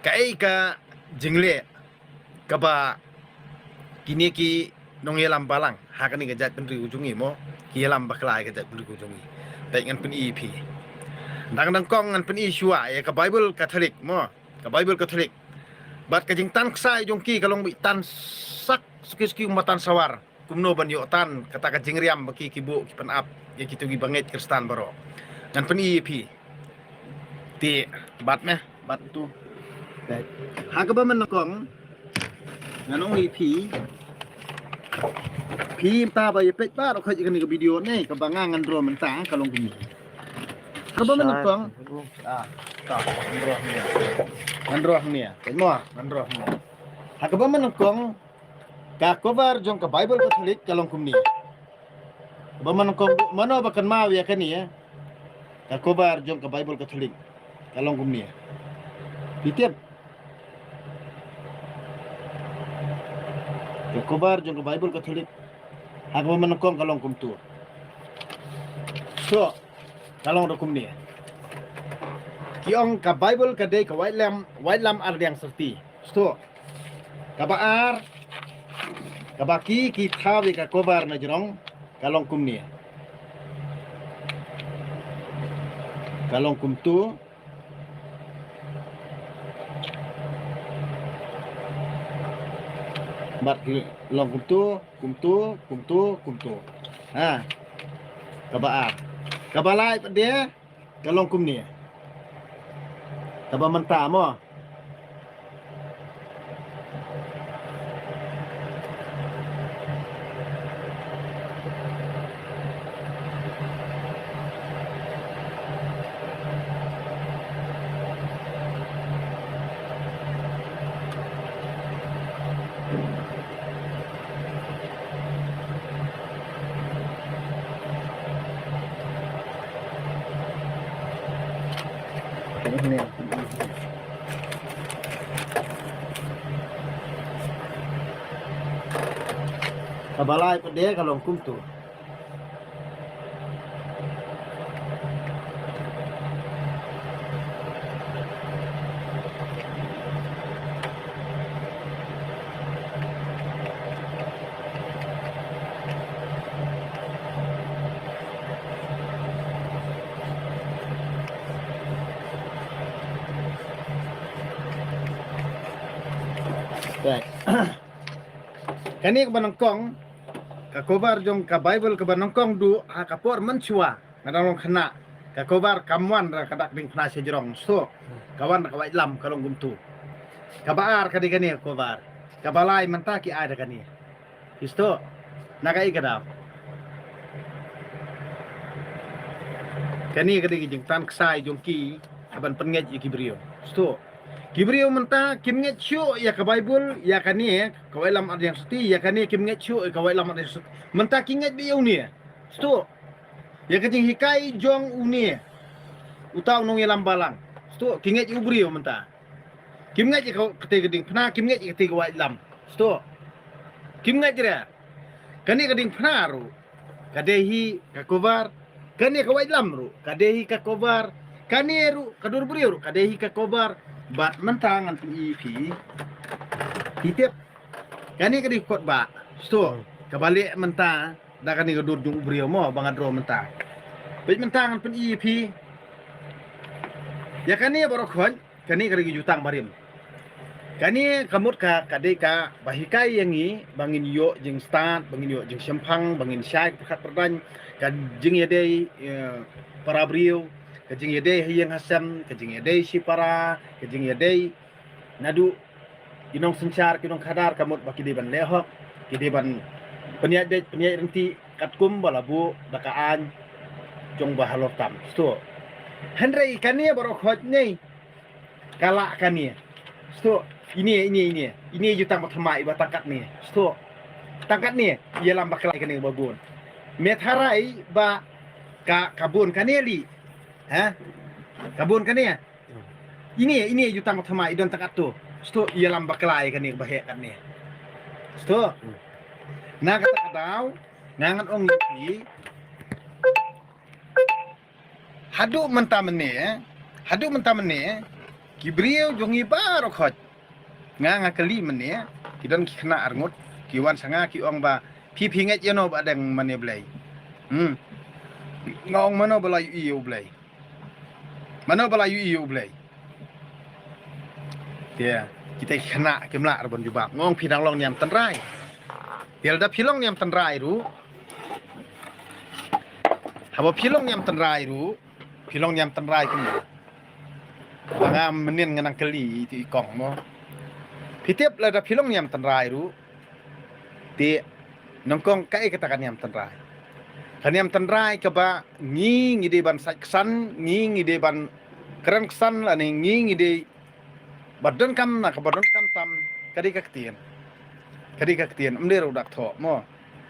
Kai ka jingle kaba kini ki nong yelam balang hakani gajat pendri ujungi mo ki yelam baklai gajat pendri ujungi tai ngan pen EP dang kong ngan pen shua ya ka Bible Catholic mo ka Bible Catholic bat ka jing tan ksai jongki kalong bi tan sak suki umatan sawar kumno ban yo tan kata ka jingriam baki kibu ki pen ap ya kitu gi banget Kristan baro ngan pen EP ti bat meh bat tu hakaba man kong nganong EP Phim ta ba yepet ba ro khaj kan ke video ni ka bangangan ro mentang kalong kumi. Ka ba man kong? Ta androh ni. Mo androh ni. Ha ka ba man kong ka cover jong ka Bible Catholic kalong kumi. Ba man kong mano ba kan mau ya kan ni ya. Ka cover jong ka Bible Catholic kalong kumi. Pitip ka cover jong ka Bible Catholic aku menekong kalong kumtu. So, kalong rokum ni. Kiong ka Bible ka day ka white lam ar yang serti. So, kabaar kabaki ki thawi ka kobar na jerong kalong kum ni. Kalong kumtu. Mat long kumtu. Ha. Kabaar. Kabalai dia kalong kum ni. Kaba menta mo. Ini. Kabalai pa dia kalong kumtu. Kani ka banangkong ka cover jong ka Bible ka banangkong du ha kapor menchua nadalong khana ka cover kamwan ra kadak ding khana se jerong so kawan ka wailam kalong gumtu ka baar ka di kani cover ka balai mentaki ada kani isto nagai ka daw kani ka di jing tan ksai jong ki aban penget ki brio isto Gibrio menta kim nget chu ya ka Bible ya kani ka lam ad yang seti ya kani kim nget chu ka lam ad yang menta ki nget bi uni sto ya ka jing hikai jong uni utaw nong yelam balang sto ki nget ubrio menta kim nget ka kete geding phna kim nget kete ka lam sto kim nget jera kani geding phna ru kadehi ka kovar kani ka lam ru kadehi ka kovar kani ru kadur brio ru kadehi ka kovar bat mentang an EP titip kani kadi kot ba sto kabalik mentang da kani gadur jung brio mo bangadro mentang bet mentang an EP ya kani baru khon kani kadi jutang barim kani kamut ka kade ka bahikai yangi bangin yo jing start bangin yo jing sempang bangin syai pekat perdan ka jing yade para brio kajing yadai hiyang hasam kajing yadai sipara kajing yadai nadu inong sencar kinong kadar kamut baki deban lehok kideban peniat renti katkum balabu dakaan jong bahalotam sto Henry kania baru khot ni kalak kania sto ini jutang mathamai batakat ni sto tangkat ni ialam baklai kani babun metharai ba ka kabun kaneli ha kabun kan ya ini jutang thama idon takat tu sto ialam baklai kan ni bahek kan ni sto na kata kadaw nangan ong ni hadu mentamene Kibriu jongi baro khoj. Nga kali mene kidan kena arngut kiwan sanga ki ong ba phi nget yono ba dang mane blai. Ngong mano bala yu blai. Mano bala yu blai. Ya, kita kena kemla arbon jubak. Ngong pidang long nyam tanrai. Tiel da pilong nyam tanrai ru. Habo pilong nyam tanrai ru. Pilong nyam tanrai kumu. Banga menin nganang keli itu ikong mo. Pitiap la da pilong nyam tanrai ru. Ti nongkong kai katakan nyam tanrai. Kan nyam tanrai ke ba ngi ngide ban saksan, ngi ngide ban keren kesan la ni ngi ngide badan kam na ka badan kam tam kadi ka ketien. Kadi ka ketien mder udak tho mo.